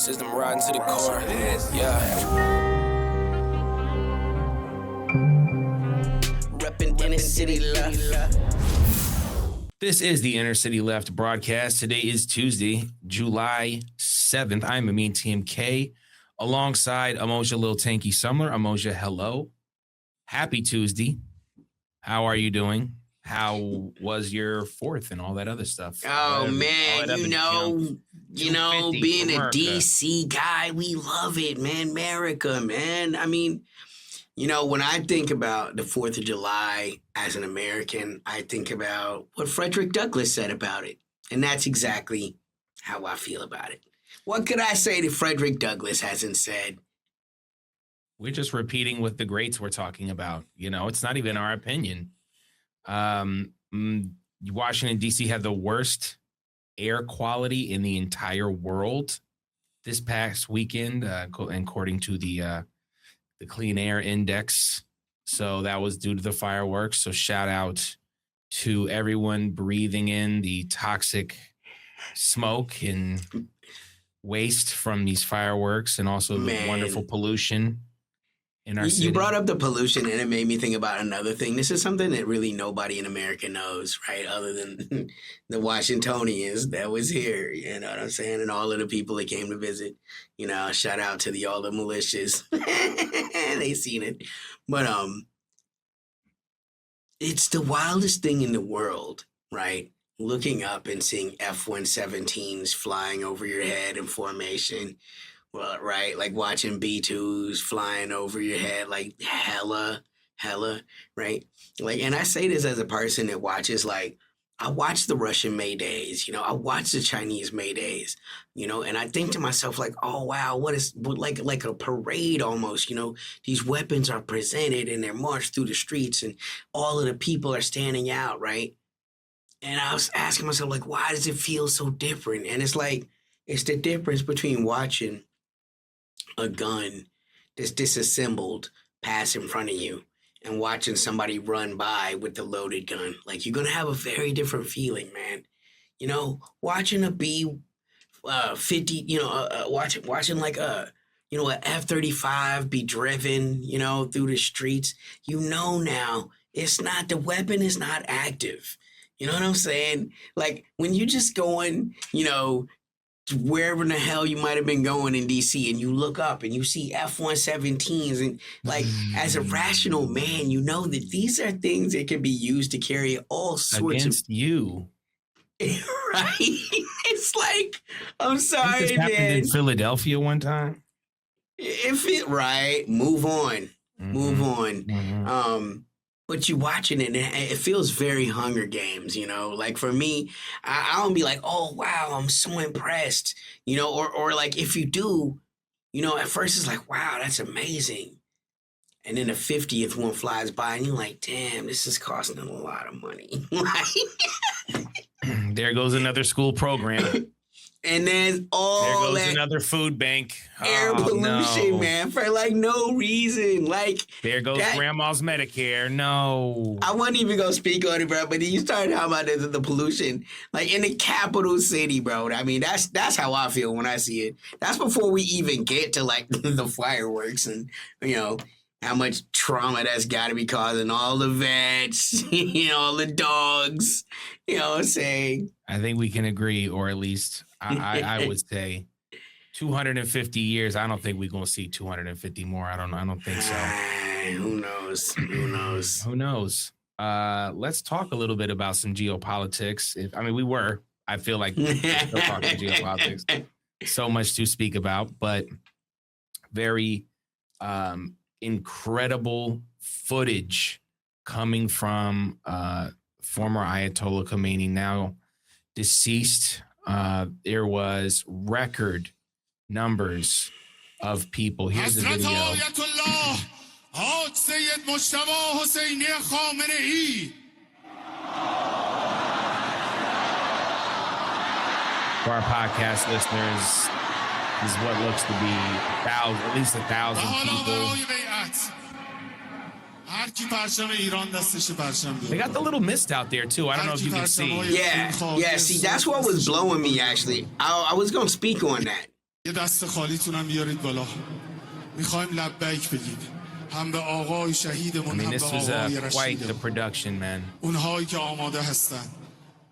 System riding to the core. Yeah. Reppin' Inner City Left. This is the Inner City Left broadcast. Today is Tuesday, July 7th. I'm Amin TMK alongside Amoja Lil Tanky Sumler. Amoja, hello. Happy Tuesday. How are you doing? How was your fourth and all that other stuff? Oh, man, being a America. DC guy, we love it, man. America, man. I mean, when I think about the 4th of July as an American, I think about what Frederick Douglass said about it. And that's exactly how I feel about it. What could I say that Frederick Douglass hasn't said? We're just repeating what the greats were talking about. It's not even our opinion. Washington, D.C. had the worst air quality in the entire world this past weekend, according to the Clean Air Index. So that was due to the fireworks. So shout out to everyone breathing in the toxic smoke and waste from these fireworks, and also the wonderful pollution in our city. You brought up the pollution, and it made me think about another thing. This is something that really nobody in America knows, right? Other than the Washingtonians that was here, you know what I'm saying? And all of the people that came to visit, shout out to all the militias. They seen it. But it's the wildest thing in the world, right? Looking up and seeing F-117s flying over your head in formation. Well, right, like watching B-2s flying over your head, like hella, right? Like, and I say this as a person that watches, like, I watch the Russian Maydays, I watch the Chinese Maydays, and I think to myself, like, oh, wow, like a parade almost, these weapons are presented and they're marched through the streets and all of the people are standing out, right? And I was asking myself, like, why does it feel so different? And it's like, it's the difference between watching a gun that's disassembled pass in front of you and watching somebody run by with the loaded gun. Like, you're going to have a very different feeling, man. Watching a B-50, watching like an F-35 be driven, through the streets, now it's not, the weapon is not active. You know what I'm saying? Like, when you just going, wherever in the hell you might have been going in DC, and you look up and you see F-117s, and like, as a rational man, that these are things that can be used to carry all sorts against you. Right? It's like, I'm sorry, this happened man. in Philadelphia one time. Right. Move on. Mm-hmm. But you watching it, and it feels very Hunger Games, Like, for me, I don't be like, oh, wow, I'm so impressed, or like, if you do, at first it's like, wow, that's amazing. And then the 50th one flies by, and you're like, damn, this is costing a lot of money. There goes another school program. And then all there goes that another food bank. air pollution, man, for like no reason. Like, there goes grandma's Medicare. No, I wasn't even gonna speak on it, bro. But you started talking about the pollution, like in the capital city, bro. I mean, that's how I feel when I see it. That's before we even get to like the fireworks and how much trauma that's got to be causing all the vets, all the dogs. You know what I'm saying? I think we can agree, or at least I would say 250 years. I don't think we're going to see 250 more. I don't think so. Who knows? Let's talk a little bit about some geopolitics. I feel like we're still talking geopolitics. So much to speak about, but very incredible footage coming from former Ayatollah Khamenei, now deceased. There was record numbers of people. Here's the video. For our podcast listeners, this is what looks to be at least 1,000 people. They got the little mist out there too. I don't know if you can see. Yeah. See, that's what was blowing me, actually. I was going to speak on that. یه دست خالیتونم بیارید بالا. میخوایم لبیک بگید. هم به آقای I شهیدمون mean, هم به this was آقای quite the رشیدمون. production, man. اونهایی که آماده هستن.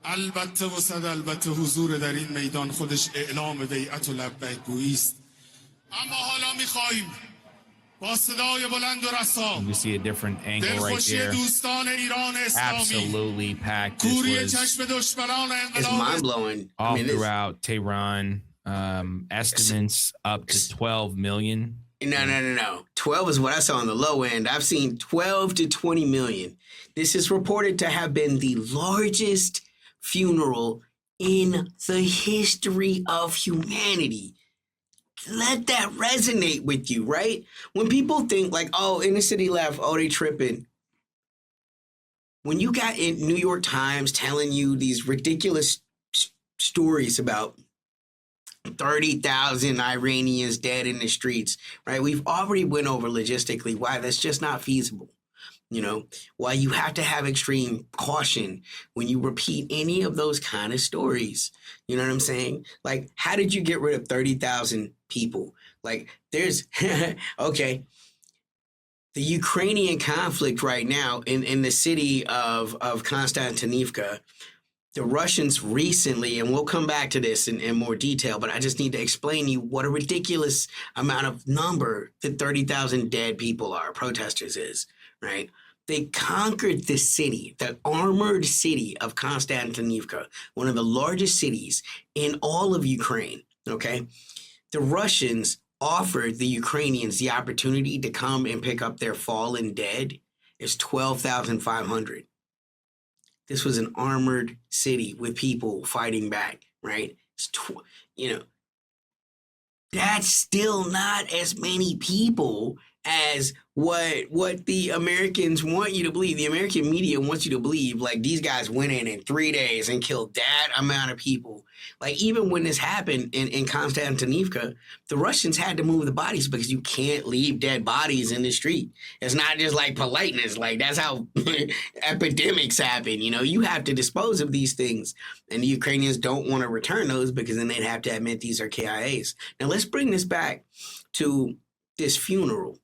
البته و صد البته حضور در این میدان خودش اعلام بیعت و لبیک گویی است. اما حالا میخوایم با صدای بلند و رسا You see a different angle right دلخوشی there. دوستان ایران اسلامی Absolutely packed. کوری This was چشم دشمنان It's انقلاب mind blowing. all it's, throughout Tehran. Estimates up to 12 million. no. 12 is what I saw on the low end. I've seen 12 to 20 million. This is reported to have been the largest funeral in the history of humanity. Let that resonate with you, right? When people think like, oh, inner city left, oh, they tripping. When you got in New York Times telling you these ridiculous stories about 30,000 Iranians dead in the streets, right? We've already went over logistically why that's just not feasible. You know, why you have to have extreme caution when you repeat any of those kind of stories. You know what I'm saying? Like, how did you get rid of 30,000 people? Like, there's, okay, the Ukrainian conflict right now in the city of Konstantinivka, the Russians recently, and we'll come back to this in more detail, but I just need to explain to you what a ridiculous amount of number that 30,000 dead people are, protesters is, right? They conquered the city, the armored city of Konstantinivka, one of the largest cities in all of Ukraine, okay? The Russians offered the Ukrainians the opportunity to come and pick up their fallen dead. It's 12,500. This was an armored city with people fighting back, right? That's still not as many people as what the Americans want you to believe. The American media wants you to believe like these guys went in 3 days and killed that amount of people. Like even when this happened in Konstantinivka, the Russians had to move the bodies because you can't leave dead bodies in the street. It's not just like politeness. Like that's how epidemics happen. You know, you have to dispose of these things. And the Ukrainians don't want to return those because then they'd have to admit these are KIAs. Now let's bring this back to this funeral.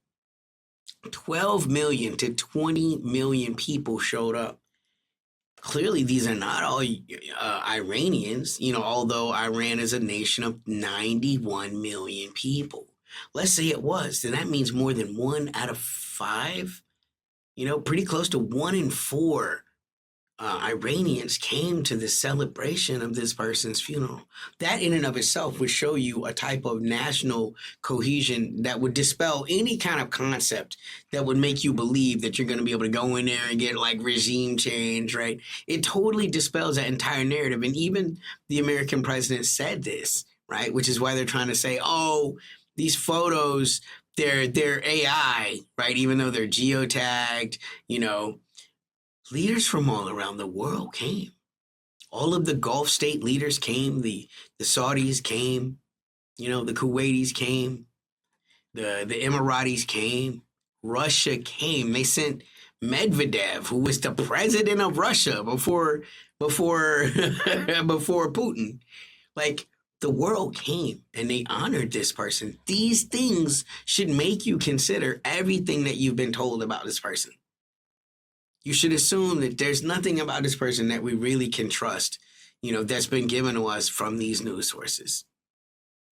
12 million to 20 million people showed up. Clearly, these are not all Iranians, you know, although Iran is a nation of 91 million people. Let's say it was, then that means more than 1 out of 5, you know, pretty close to 1 in 4 Iranians came to the celebration of this person's funeral. That in and of itself would show you a type of national cohesion that would dispel any kind of concept that would make you believe that you're going to be able to go in there and get like regime change, right? It totally dispels that entire narrative. And even the American president said this, right? Which is why they're trying to say, oh, these photos, they're AI, right? Even though they're geotagged, you know, leaders from all around the world came. All of the Gulf state leaders came. The Saudis came. You know, the Kuwaitis came. The Emiratis came. Russia came. They sent Medvedev, who was the president of Russia before Putin. Like, the world came and they honored this person. These things should make you consider everything that you've been told about this person. You should assume that there's nothing about this person that we really can trust, you know, that's been given to us from these news sources.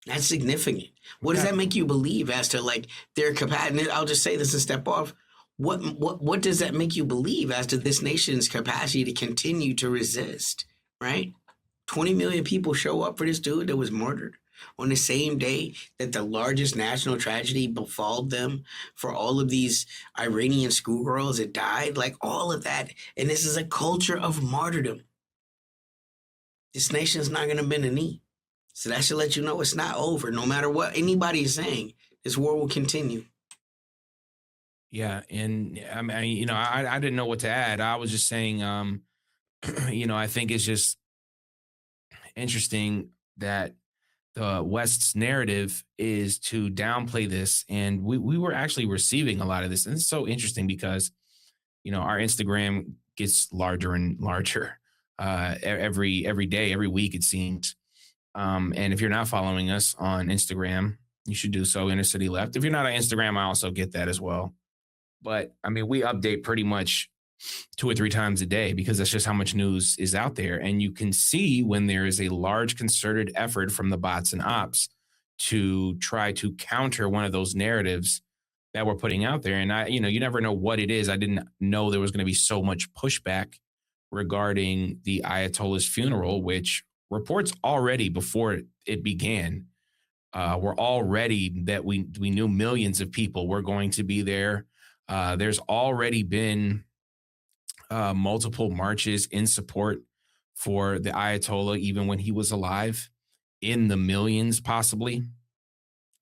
That's significant. What does that make you believe as to like their capacity? I'll just say this and step off. What does that make you believe as to this nation's capacity to continue to resist, right? 20 million people show up for this dude that was murdered on the same day that the largest national tragedy befall them for all of these Iranian schoolgirls that died, like all of that. And this is a culture of martyrdom. This nation is not going to bend a knee. So that should let you know it's not over. No matter what anybody is saying, this war will continue. Yeah. And I mean, you know, I didn't know what to add. I was just saying, you know, I think it's just interesting that the West's narrative is to downplay this. And we were actually receiving a lot of this. And it's so interesting because, you know, our Instagram gets larger and larger every day, every week, it seems. And if you're not following us on Instagram, you should do so, Inner City Left. If you're not on Instagram, I also get that as well. But I mean, we update pretty much 2 or 3 times a day because that's just how much news is out there. And you can see when there is a large concerted effort from the bots and ops to try to counter one of those narratives that we're putting out there. And you never know what it is. I didn't know there was going to be so much pushback regarding the Ayatollah's funeral, which reports already before it began were already that we knew millions of people were going to be there. There's already been multiple marches in support for the Ayatollah, even when he was alive, in the millions possibly.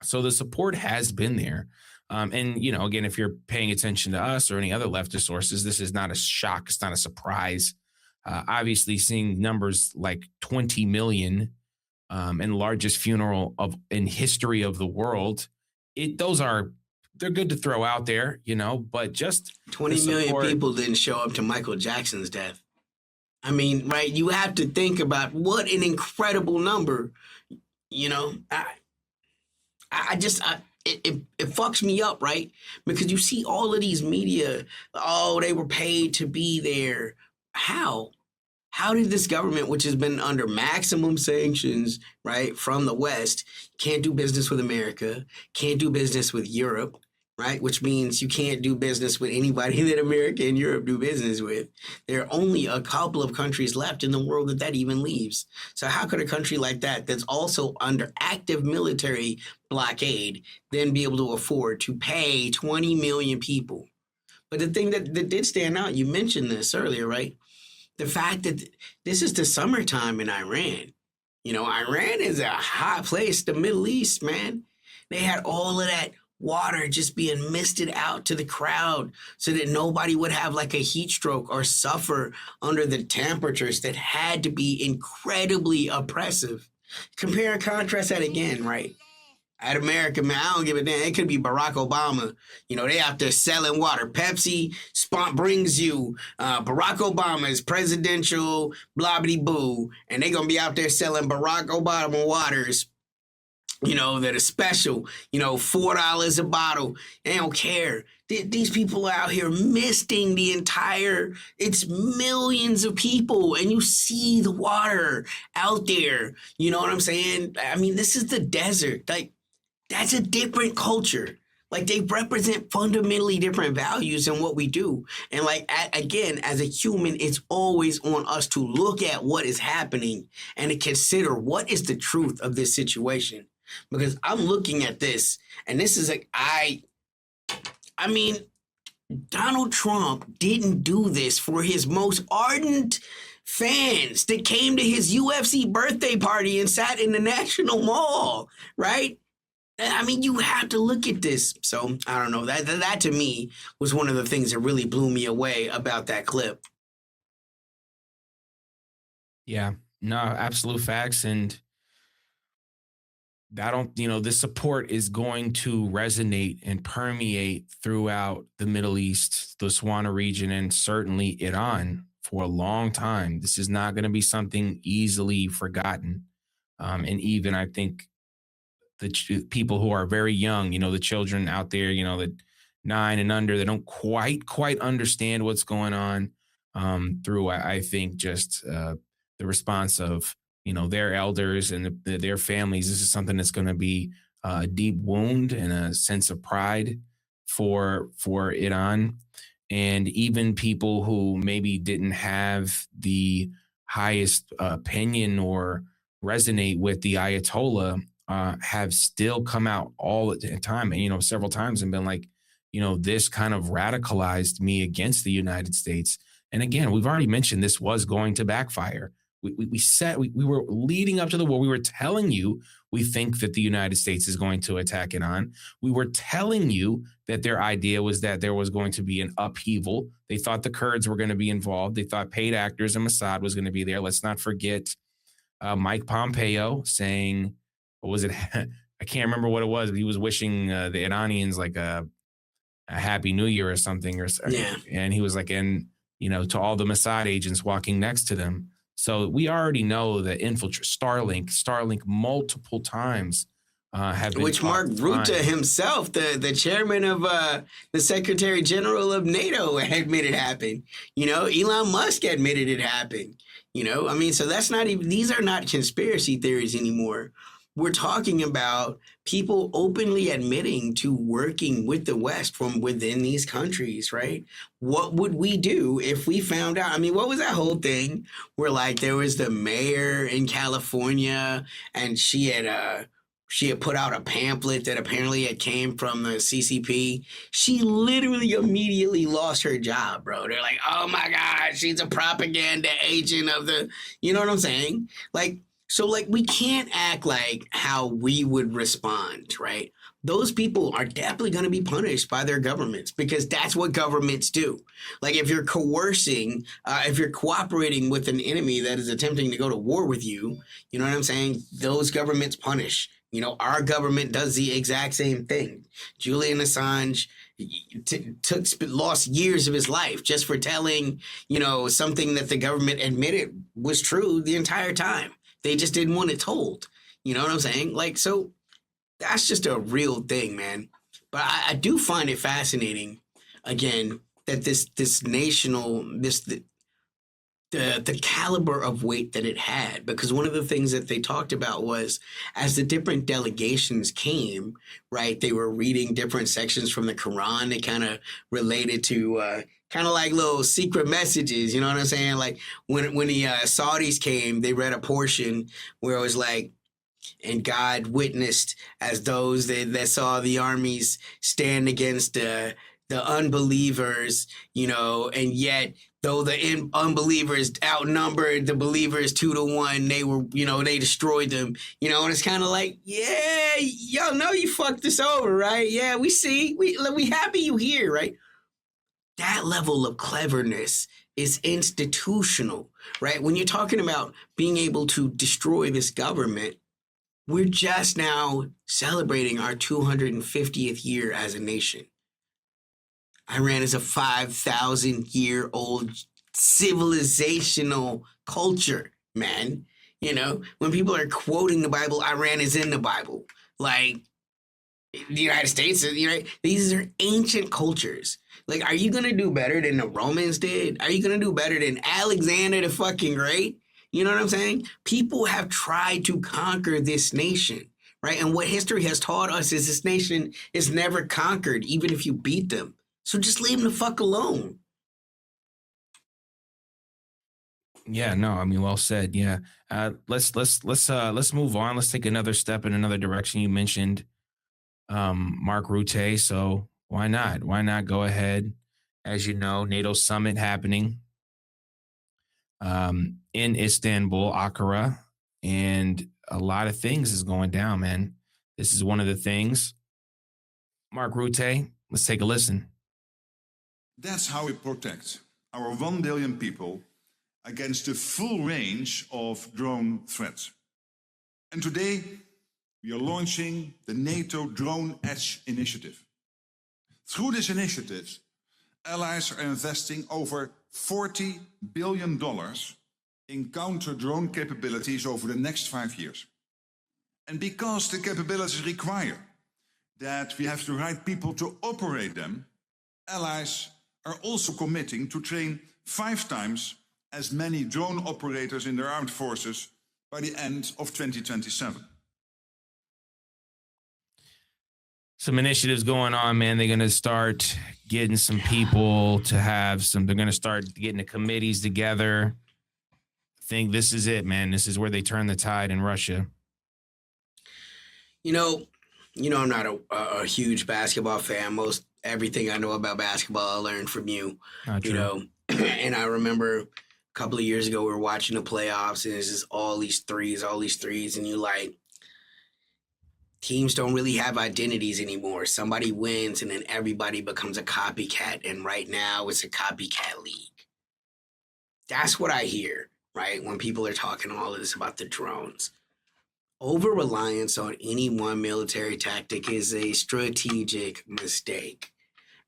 So the support has been there. And, again, if you're paying attention to us or any other leftist sources, this is not a shock. It's not a surprise. Obviously, seeing numbers like 20 million and largest funeral in history of the world, they're good to throw out there, but just 20 million people didn't show up to Michael Jackson's death. I mean, right? You have to think about what an incredible number, It fucks me up, right? Because you see all of these media, they were paid to be there. How? How did this government, which has been under maximum sanctions, right, from the West, can't do business with America, can't do business with Europe, right, which means you can't do business with anybody that America and Europe do business with. There are only a couple of countries left in the world that even leaves. So how could a country like that's also under active military blockade then be able to afford to pay 20 million people? But the thing that did stand out, you mentioned this earlier, right? The fact that this is the summertime in Iran. Iran is a hot place, the Middle East, man. They had all of that water just being misted out to the crowd so that nobody would have like a heat stroke or suffer under the temperatures that had to be incredibly oppressive. Compare and contrast that again, right? At America, man, I don't give a damn. It could be Barack Obama. They out there selling water. Pepsi brings you Barack Obama's presidential blah-bitty-boo, and they going to be out there selling Barack Obama waters, that are special, $4 a bottle. They don't care. These people are out here misting it's millions of people, and you see the water out there. You know what I'm saying? I mean, this is the desert. Like, that's a different culture. Like, they represent fundamentally different values than what we do. And again, as a human, it's always on us to look at what is happening and to consider what is the truth of this situation. Because I'm looking at this, and this is I mean, Donald Trump didn't do this for his most ardent fans that came to his UFC birthday party and sat in the National Mall, right? I mean, you have to look at this. So, I don't know. That to me was one of the things that really blew me away about that clip. Yeah, no, absolute facts. And this support is going to resonate and permeate throughout the Middle East, the Swana region, and certainly Iran for a long time. This is not going to be something easily forgotten. And even I think the people who are very young, the children out there, that 9 and under, they don't quite understand what's going on through, I think, just the response of, their elders and their families. This is something that's going to be a deep wound and a sense of pride for Iran. And even people who maybe didn't have the highest opinion or resonate with the Ayatollah have still come out all the time, and, several times, and been like, this kind of radicalized me against the United States. And again, we've already mentioned this was going to backfire. We were leading up to the war. We were telling you we think that the United States is going to attack Iran. We were telling you that their idea was that there was going to be an upheaval. They thought the Kurds were going to be involved. They thought paid actors and Mossad was going to be there. Let's not forget Mike Pompeo saying, what was it? I can't remember what it was, but he was wishing the Iranians like a happy new year or something. Yeah. And he was like, to all the Mossad agents walking next to them, So we already know that Starlink multiple times have been Which Mark Rutte himself, the chairman of the Secretary General of NATO, admitted happened. Elon Musk admitted it happened. I mean, so that's not even, these are not conspiracy theories anymore. We're talking about people openly admitting to working with the West from within these countries, right? What would we do if we found out? I mean, what was that whole thing where like there was the mayor in California and she had put out a pamphlet that apparently it came from the CCP. She literally immediately lost her job, bro. They're like, oh my God, she's a propaganda agent of the, you know what I'm saying? So we can't act like how we would respond, right? Those people are definitely going to be punished by their governments because that's what governments do. Like if you're coercing, if you're cooperating with an enemy that is attempting to go to war with you, you know what I'm saying? Those governments punish. Our government does the exact same thing. Julian Assange lost years of his life just for telling, something that the government admitted was true the entire time. They just didn't want it told. You know what I'm saying? So that's just a real thing, man. But I do find it fascinating, again, that the caliber of weight that it had, because one of the things that they talked about was as the different delegations came, right, they were reading different sections from the Quran that kind of related to kind of like little secret messages, you know what I'm saying? Like when the Saudis came, they read a portion where it was like, and God witnessed as those that saw the armies stand against the unbelievers, and yet though the unbelievers outnumbered the believers 2-1, they were, they destroyed them, and it's kind of like, yeah, y'all know you fucked us over, right? Yeah, we see, we happy you here, right? That level of cleverness is institutional, right? When you're talking about being able to destroy this government, we're just now celebrating our 250th year as a nation. Iran is a 5,000-year-old civilizational culture, man. When people are quoting the Bible, Iran is in the Bible. Like the United States, these are ancient cultures. Like, are you going to do better than the Romans did? Are you going to do better than Alexander the fucking Great? You know what I'm saying? People have tried to conquer this nation, right? And what history has taught us is this nation is never conquered, even if you beat them. So just leave them the fuck alone. Yeah, no, I mean, well said. Yeah. Let's move on. Let's take another step in another direction. You mentioned Mark Rutte, so why not? Why not go ahead? As you know, NATO summit happening in Istanbul, Ankara, and a lot of things is going down, man. This is one of the things. Mark Rutte, let's take a listen. That's how we protect our 1 billion people against the full range of drone threats. And today, we are launching the NATO Drone Edge Initiative. Through this initiative, allies are investing over $40 billion in counter-drone capabilities over the next 5 years. And because the capabilities require that we have the right people to operate them, allies are also committing to train 5 times as many drone operators in their armed forces by the end of 2027. Some initiatives going on, man. They're going to start getting some people to have some, they're going to start getting the committees together. I think this is it, man. This is where they turn the tide in Russia. I'm not a huge basketball fan. Most everything I know about basketball, I learned from you. And I remember a couple of years ago, we were watching the playoffs and it's just all these threes. And you like, teams don't really have identities anymore. Somebody wins and then everybody becomes a copycat. And right now it's a copycat league. That's what I hear, right? When people are talking all of this about the drones. Over-reliance on any one military tactic is a strategic mistake.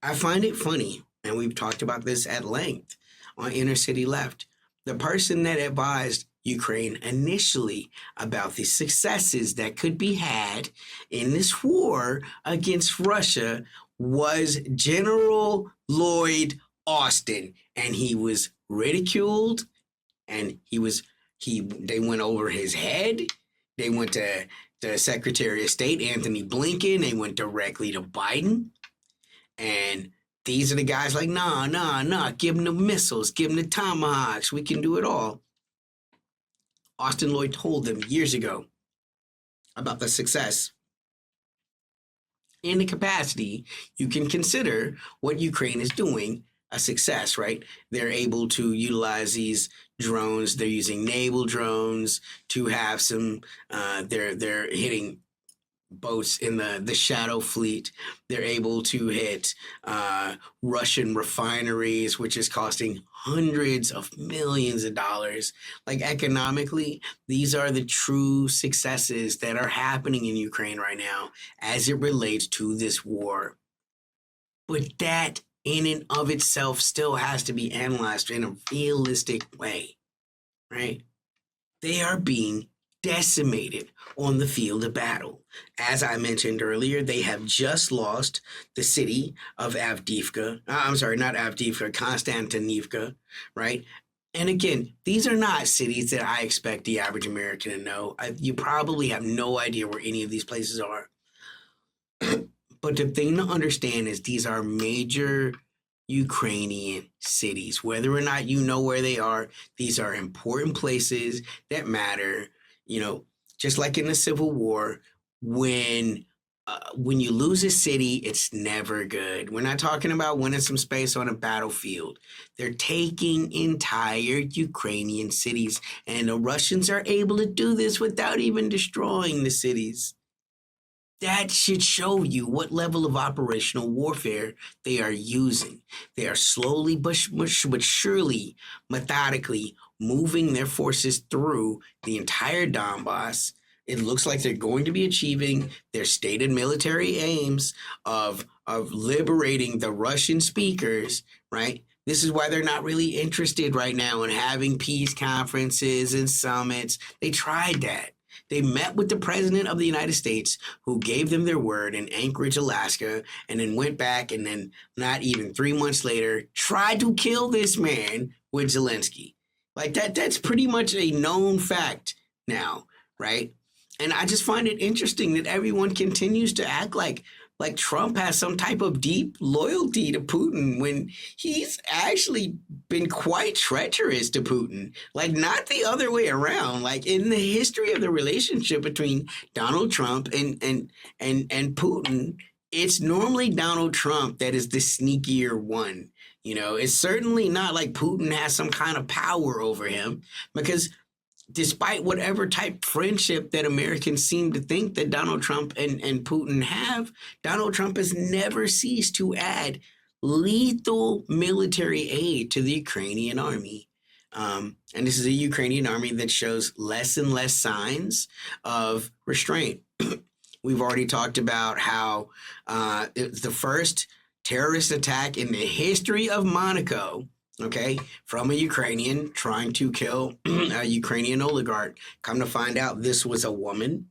I find it funny, and we've talked about this at length on Inner City Left. the person that advised Ukraine initially about the successes that could be had in this war against Russia was General Lloyd Austin, and he was ridiculed, and they went over his head. They went to the Secretary of State, Anthony Blinken. They went directly to Biden. And these are the guys like, nah, give them the missiles, give them the tomahawks. We can do it all. Austin Lloyd told them years ago about the success and the capacity. You can consider what Ukraine is doing a success, right? They're able to utilize these drones. They're using naval drones to have some, they're hitting boats in the Shadow Fleet. They're able to hit Russian refineries, which is costing hundreds of millions of dollars. Like, economically, these are the true successes that are happening in Ukraine right now as it relates to this war. But that in and of itself still has to be analyzed in a realistic way, right? They are being decimated on the field of battle. As I mentioned earlier, they have just lost the city of Avdiivka. I'm sorry, not Avdiivka, Konstantinivka, right? And again, these are not cities that I expect the average American to know. You probably have no idea where any of these places are. But the thing to understand is these are major Ukrainian cities. Whether or not you know where they are, these are important places that matter. You know, just like in the Civil War, when you lose a city, it's never good. We're not talking about winning some space on a battlefield. They're taking entire Ukrainian cities, and the Russians are able to do this without even destroying the cities. That should show you what level of operational warfare they are using. They are slowly but surely, methodically moving their forces through the entire Donbass. It looks like they're going to be achieving their stated military aims of liberating the Russian speakers, right? This is why they're not really interested right now in having peace conferences and summits. They tried that. They met with the president of the United States, who gave them their word in Anchorage, Alaska, and then went back and then not even 3 months later tried to kill this man with Zelensky. Like that's pretty much a known fact now, right? And I just find it interesting that everyone continues to act like Trump has some type of deep loyalty to Putin when he's actually been quite treacherous to Putin. Like, not the other way around. Like, in the history of the relationship between Donald Trump and Putin, it's normally Donald Trump that is the sneakier one. You know, it's certainly not like Putin has some kind of power over him, because despite whatever type friendship that Americans seem to think that Donald Trump and Putin have, Donald Trump has never ceased to add lethal military aid to the Ukrainian army. And this is a Ukrainian army that shows less and less signs of restraint. We've already talked about how it's the first terrorist attack in the history of Monaco, okay, from a Ukrainian trying to kill a Ukrainian oligarch. Come to find out, this was a woman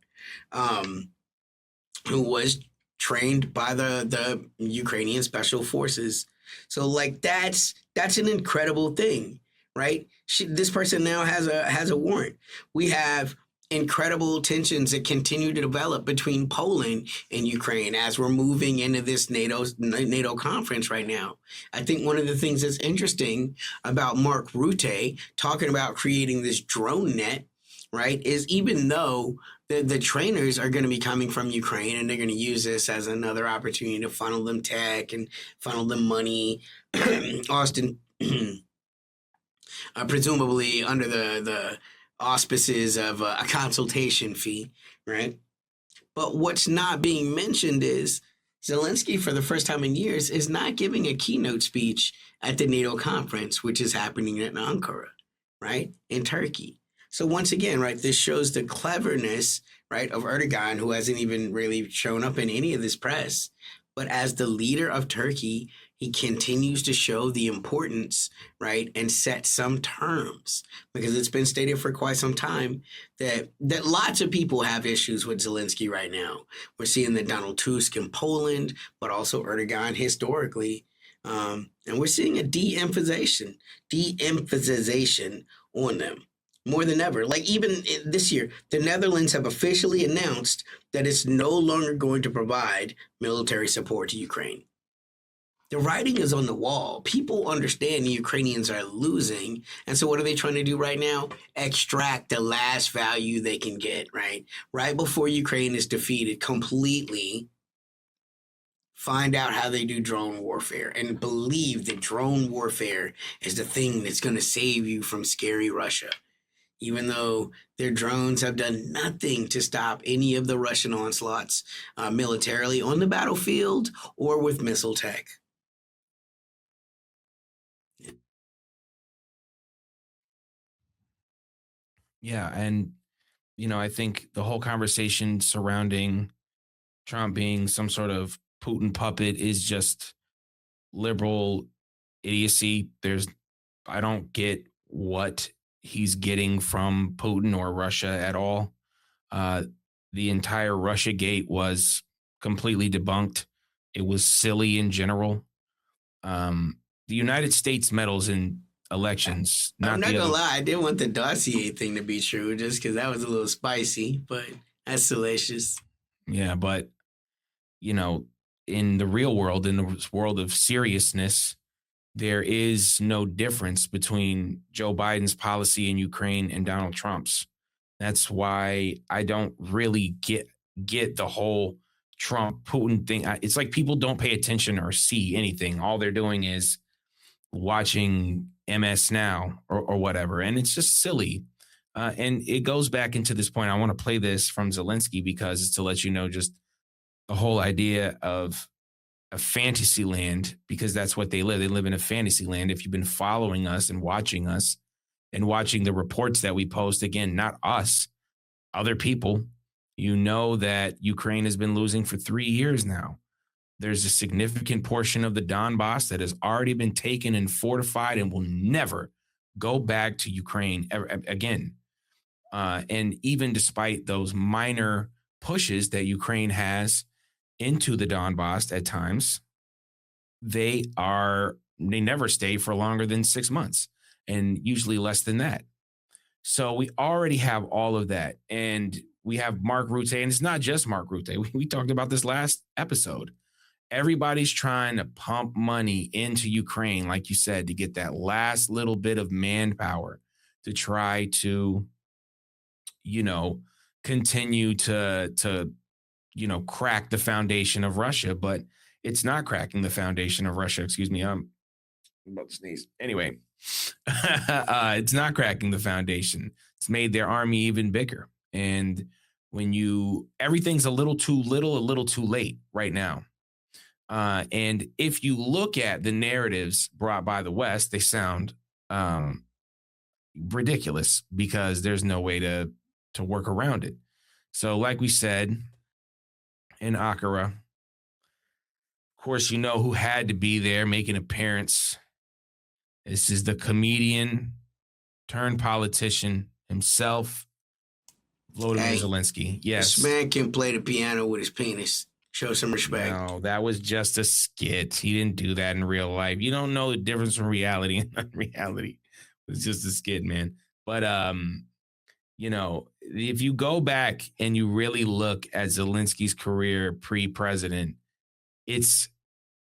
who was trained by the Ukrainian special forces. So, like, that's an incredible thing, right? This person now has a warrant. We have incredible tensions that continue to develop between Poland and Ukraine as we're moving into this NATO conference right now. I think one of the things that's interesting about Mark Rutte talking about creating this drone net, right, is even though the trainers are going to be coming from Ukraine and they're going to use this as another opportunity to funnel them tech and funnel them money, Austin, presumably under the auspices of a consultation fee, right? But what's not being mentioned is Zelensky, for the first time in years, is not giving a keynote speech at the NATO conference, which is happening in Ankara, right, in Turkey. So once again, right, this shows the cleverness, right, of Erdogan, who hasn't even really shown up in any of this press. But as the leader of Turkey, he continues to show the importance, right, and set some terms, because it's been stated for quite some time that lots of people have issues with Zelensky right now. We're seeing that Donald Tusk in Poland, but also Erdogan historically, and we're seeing a de-emphasization on them more than ever. Like even this year, the Netherlands have officially announced that it's no longer going to provide military support to Ukraine. The writing is on the wall. People understand the Ukrainians are losing. And so what are they trying to do right now? Extract the last value they can get, right? Right before Ukraine is defeated completely, find out how they do drone warfare and believe that drone warfare is the thing that's going to save you from scary Russia. Even though their drones have done nothing to stop any of the Russian onslaughts militarily on the battlefield or with missile tech. Yeah. And, I think the whole conversation surrounding Trump being some sort of Putin puppet is just liberal idiocy. I don't get what he's getting from Putin or Russia at all. The entire Russia gate was completely debunked. It was silly in general. The United States meddles in elections. I'm not gonna lie, I didn't want the dossier thing to be true just because that was a little spicy, but that's salacious. Yeah, but in the real world, in the world of seriousness, there is no difference between Joe Biden's policy in Ukraine and Donald Trump's. That's why I don't really get the whole Trump Putin thing. It's like people don't pay attention or see anything. All they're doing is watching MS Now or whatever. And it's just silly. And it goes back into this point. I want to play this from Zelensky because it's to let you know just the whole idea of a fantasy land, because that's what they live. They live in a fantasy land. If you've been following us and watching the reports that we post, again, not us, other people, that Ukraine has been losing for 3 years now. There's a significant portion of the Donbass that has already been taken and fortified and will never go back to Ukraine ever again. And even despite those minor pushes that Ukraine has into the Donbass at times, they never stay for longer than 6 months, and usually less than that. So we already have all of that. And we have Mark Rutte, and it's not just Mark Rutte. We talked about this last episode. Everybody's trying to pump money into Ukraine, like you said, to get that last little bit of manpower to try to, continue to crack the foundation of Russia. But it's not cracking the foundation of Russia. Excuse me. I'm about to sneeze. Anyway, it's not cracking the foundation. It's made their army even bigger. And when everything's a little too little, a little too late right now. And if you look at the narratives brought by the West, they sound ridiculous because there's no way to work around it. So like we said in Ankara, of course, who had to be there making an appearance. This is the comedian turned politician himself, Volodymyr Zelensky. Yes. This man can play the piano with his penis. Show some respect. No, that was just a skit. He didn't do that in real life. You don't know the difference from reality and unreality. It's just a skit, man. But, if you go back and you really look at Zelensky's career pre-president, it's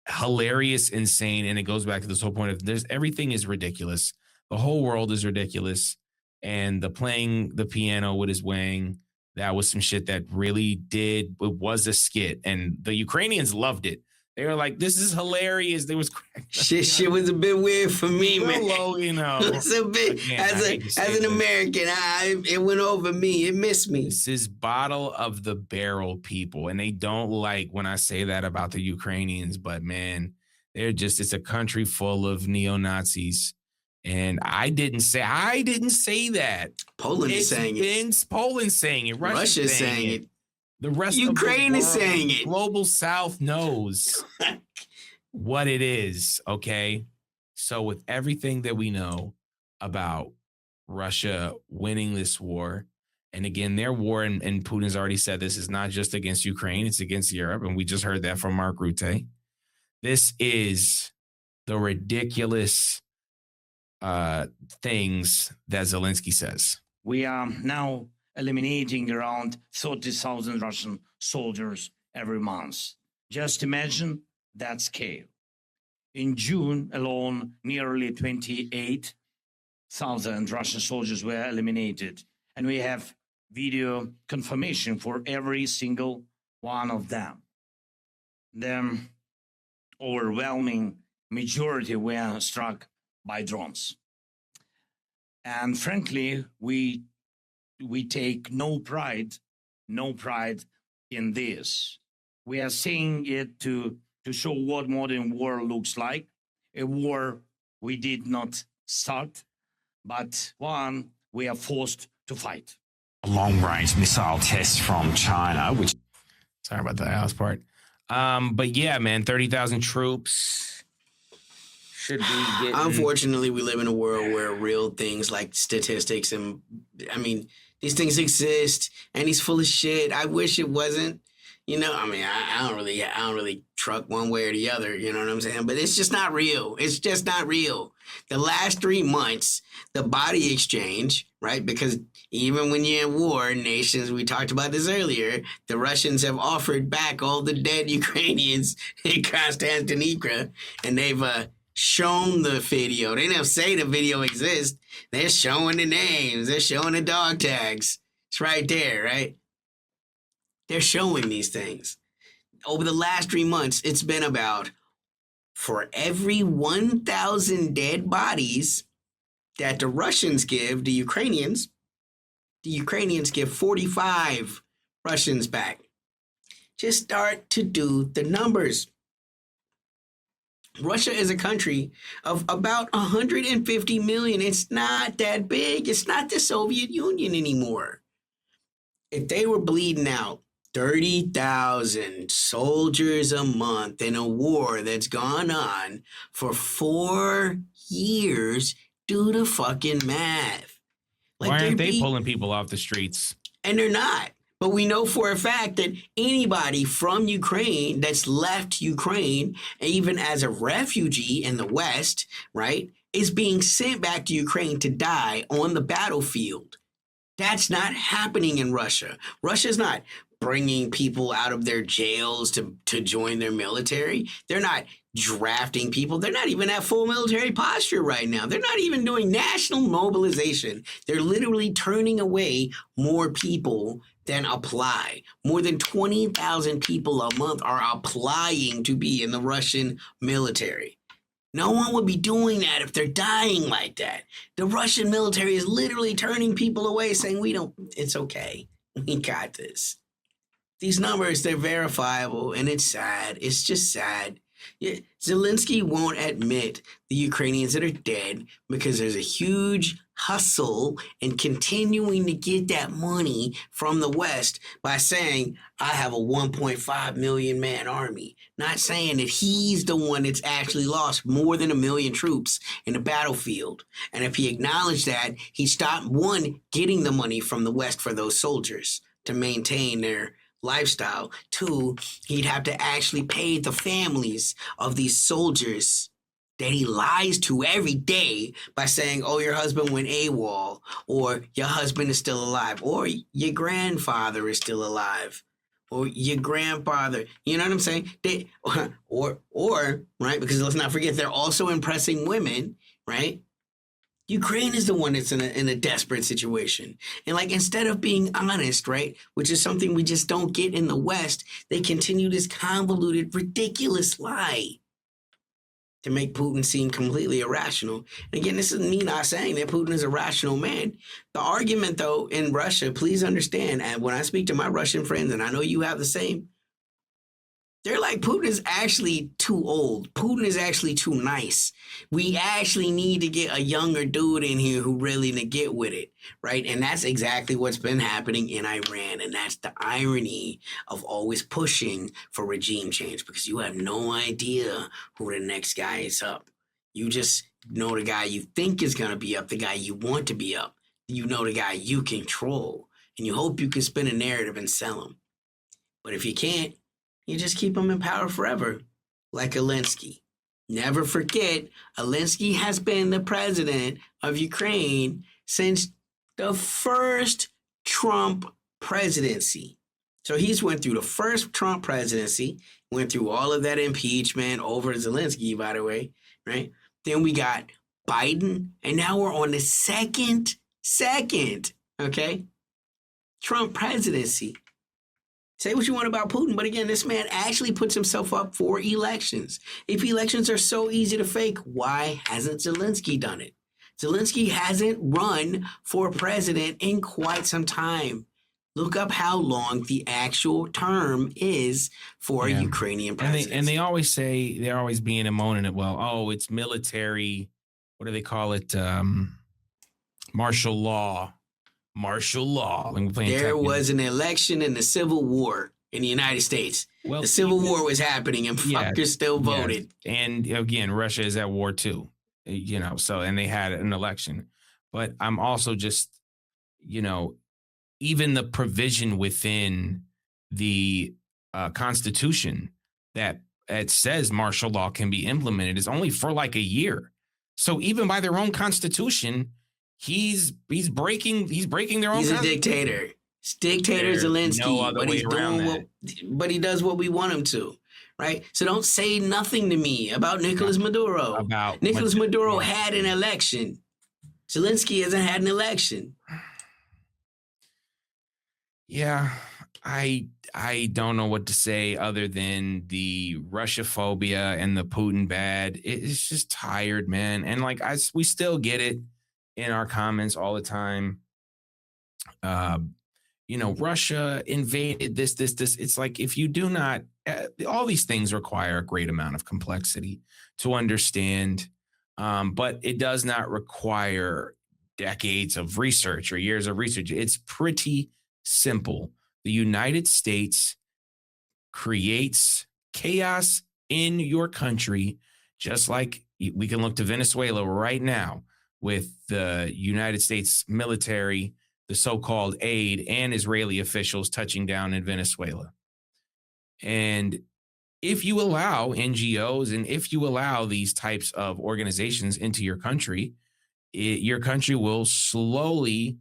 hilarious, insane, and it goes back to this whole point of everything is ridiculous. The whole world is ridiculous. And the playing the piano with his wang, that was some shit that really it was a skit. And the Ukrainians loved it. They were like, this is hilarious. They was cracking. Shit was a bit weird for me, man. It's a bit, again, as an American, it went over me. It missed me. This is bottle of the barrel people. And they don't like when I say that about the Ukrainians, but man, it's a country full of neo-Nazis. And I didn't say that. Poland is saying it. Poland's saying it. Russia's saying it. The rest Ukraine of is saying it. Global South knows. what it is, okay? So with everything that we know about Russia winning this war, and again, their war, and Putin's already said this, is not just against Ukraine, it's against Europe, and we just heard that from Mark Rutte. This is the ridiculous things that Zelensky says. We are now eliminating around 30,000 Russian soldiers every month. Just imagine that scale. In June alone, nearly 28,000 Russian soldiers were eliminated. And we have video confirmation for every single one of them. The overwhelming majority were struck by drones. And frankly, we take no pride in this. We are saying it to show what modern war looks like, a war we did not start, but one we are forced to fight. Long-range missile test from China, which... Sorry about the last part. But yeah, man, 30,000 troops should be getting... Unfortunately, we live in a world where real things like statistics and, I mean, these things exist, and he's full of shit. I wish it wasn't. You know, I mean, I don't really truck one way or the other, you know what I'm saying? But it's just not real. It's just not real. The last 3 months, the body exchange, right? Because even when you're in war, nations, we talked about this earlier, the Russians have offered back all the dead Ukrainians in Constantinople, and they've shown the video. They didn't say the video exists. They're showing the names. They're showing the dog tags. It's right there, right? They're showing these things. Over the last 3 months, it's been about, for every 1,000 dead bodies that the Russians give the Ukrainians give 45 Russians back. Just start to do the numbers. Russia is a country of about 150 million. It's not that big. It's not the Soviet Union anymore. If they were bleeding out 30,000 soldiers a month in a war that's gone on for 4 years, do the fucking math. Why aren't they pulling people off the streets? And they're not. But we know for a fact that anybody from Ukraine that's left Ukraine, even as a refugee in the West, right, is being sent back to Ukraine to die on the battlefield. That's not happening in Russia. Russia's not bringing people out of their jails to join their military. They're not drafting people. They're not even at full military posture right now. They're not even doing national mobilization. They're literally turning away more people than apply. More than 20,000 people a month are applying to be in the Russian military. No one would be doing that if they're dying like that. The Russian military is literally turning people away, saying, it's okay. We got this. These numbers, they're verifiable, and it's sad. It's just sad. Yeah, Zelensky won't admit the Ukrainians that are dead because there's a huge hustle in continuing to get that money from the West by saying, I have a 1.5 million man army. Not saying that he's the one that's actually lost more than 1 million troops in the battlefield. And if he acknowledged that, he stopped, one, getting the money from the West for those soldiers to maintain their lifestyle. 2, he'd have to actually pay the families of these soldiers that he lies to every day by saying, oh, your husband went AWOL, or your husband is still alive, or your grandfather is still alive, or your grandfather, you know what I'm saying? Or right, because let's not forget, they're also impressing women, right? Ukraine is the one that's in a desperate situation. And like, instead of being honest, right, which is something we just don't get in the West, they continue this convoluted, ridiculous lie to make Putin seem completely irrational. And again, this is me not saying that Putin is a rational man. The argument, though, in Russia, please understand, and when I speak to my Russian friends, and I know you have the same, They're like, Putin is actually too old. Putin is actually too nice. We actually need to get a younger dude in here who really to get with it, right? And that's exactly what's been happening in Iran. And that's the irony of always pushing for regime change, because you have no idea who the next guy is up. You just know the guy you think is going to be up, the guy you want to be up. You know the guy you control. And you hope you can spin a narrative and sell him. But if you can't, you just keep him in power forever, like Zelensky. Never forget, Zelensky has been the president of Ukraine since the first Trump presidency. So he's went through the first Trump presidency, went through all of that impeachment over Zelensky, by the way, right? Then we got Biden, and now we're on the second, okay? Trump presidency. Say what you want about Putin, but again, this man actually puts himself up for elections. If elections are so easy to fake, why hasn't Zelensky done it? Zelensky hasn't run for president in quite some time. Look up how long the actual term is for a Ukrainian president. And they always say, they're always being and moaning it, well, oh, it's military, what do they call it? Martial law. There was an election in the Civil War in the United States. Well, the Civil War was happening and fuckers still voted. Yeah. And again, Russia is at war too, and they had an election. But I'm also just, even the provision within the Constitution that it says martial law can be implemented is only for like a year. So even by their own Constitution, he's breaking their own. He's a dictator. It's dictator Zelensky, no other way around that. But he does what we want him to, right? So don't say nothing to me about Nicolas Maduro. Nicolas Maduro had an election. Zelensky hasn't had an election. Yeah, I don't know what to say other than the Russia phobia and the Putin bad. It's just tired, man. And we still get it in our comments all the time. Russia invaded this. It's like, if you do not, all these things require a great amount of complexity to understand, but it does not require decades of research or years of research. It's pretty simple. The United States creates chaos in your country, just like we can look to Venezuela right now with the United States military, the so-called aid, and Israeli officials touching down in Venezuela. And if you allow NGOs and if you allow these types of organizations into your country, your country will slowly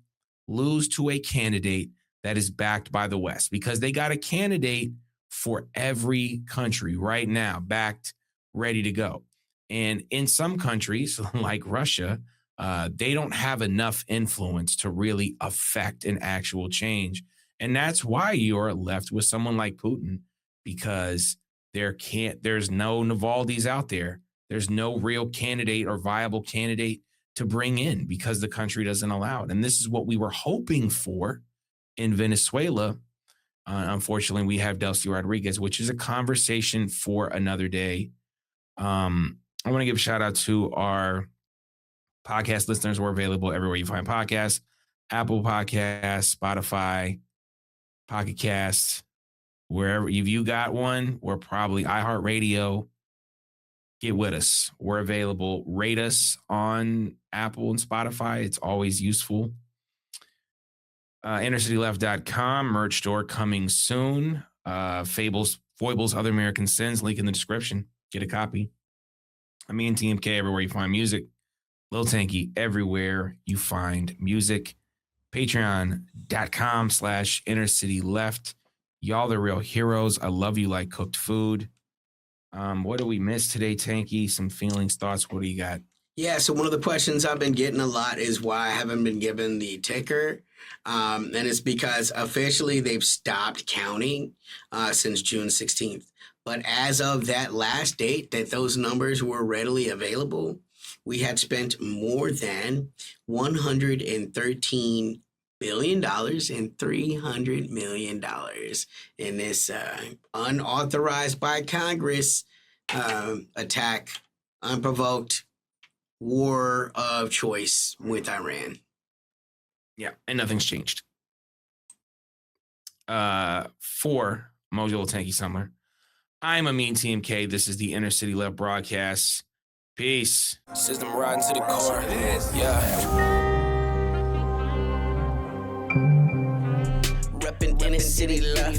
lose to a candidate that is backed by the West, because they got a candidate for every country right now, backed, ready to go. And in some countries like Russia, they don't have enough influence to really affect an actual change. And that's why you're left with someone like Putin, because there's no Navaldis out there. There's no real candidate or viable candidate to bring in, because the country doesn't allow it. And this is what we were hoping for in Venezuela. Unfortunately, we have Delcy Rodriguez, which is a conversation for another day. I want to give a shout out to our podcast listeners. We're available everywhere you find podcasts: Apple Podcasts, Spotify, Pocket Casts, wherever. If you got one, we're probably iHeartRadio. Get with us. We're available. Rate us on Apple and Spotify. It's always useful. InnerCityLeft.com, merch store coming soon. Fables, Foibles, Other American Sins, link in the description. Get a copy. Me and TMK everywhere you find music. Lil Tanky everywhere you find music. Patreon.com/InnerCityLeft. Y'all the real heroes. I love you like cooked food. What do we miss today, Tanky? Some feelings, thoughts. What do you got? Yeah, so one of the questions I've been getting a lot is why I haven't been given the ticker. And it's because officially they've stopped counting since June 16th. But as of that last date that those numbers were readily available, we had spent more than $113 billion and $300 million in this unauthorized by Congress attack, unprovoked war of choice with Iran. Yeah, and nothing's changed. For Mojo Tanky Summer, I'm Amin TMK. This is the Inner City Love broadcast. Peace. System riding to the core. Yeah. Reppin' inner city love.